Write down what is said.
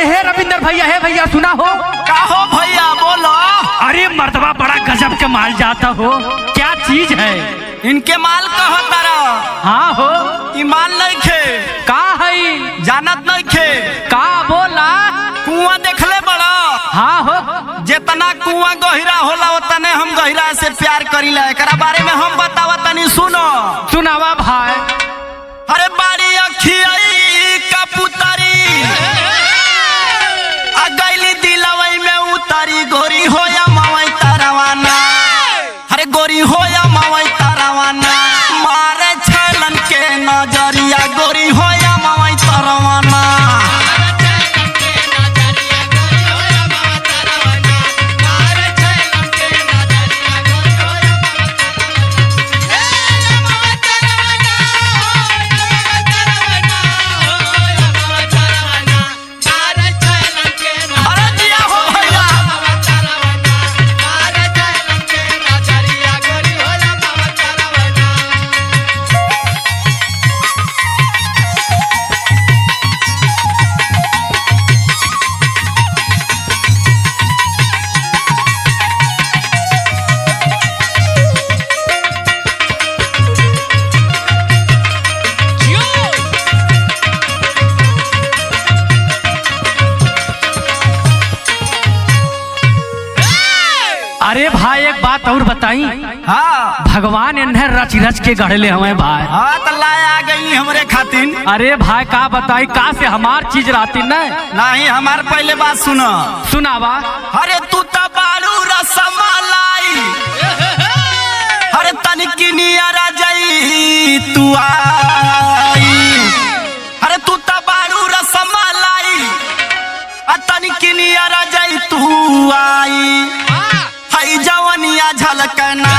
हे रविंदर भैया, हे भैया सुना हो। का हो भैया बोलो। अरे मर्दबा बड़ा गजब के माल जाता हो, क्या चीज है? इनके माल कहो तारा। हाँ हो। ई माल नहीं खे। का है? जानत नहीं खे। का बोला? कुआं देखले बड़ा। हाँ हो। जितना कुआं गहिरा होला उतने हम गहिरा से प्यार करीला। एकरा बारे में हम बतावा तनी सुनो। सुनावा भाई। अरे बारी अखियाई का पुतारी आ गईली दिलवई में उतारी गोरी होया मावई तारावाना। अरे गोरी होया मावई तारावाना मारे छलन के नजरिया गोरी होया मावई तारावाना। अरे भाई एक बात और बताई। हाँ भगवान इन्हें रच रच के गढ़ले हमें भाई। हाँ तो लाए आ गई हमरे खातिन। अरे भाई का बताई, का से हमार चीज रहती न नहीं हमार पहले बात सुनो। सुनावा। अरे तू तो बालू रसमलाई अरे तनिकी नियरा जाई तू आई। अरे तू तो बालू रसमलाई आ तनिकी नियरा जाई तू आई। हई जवनिया झलकना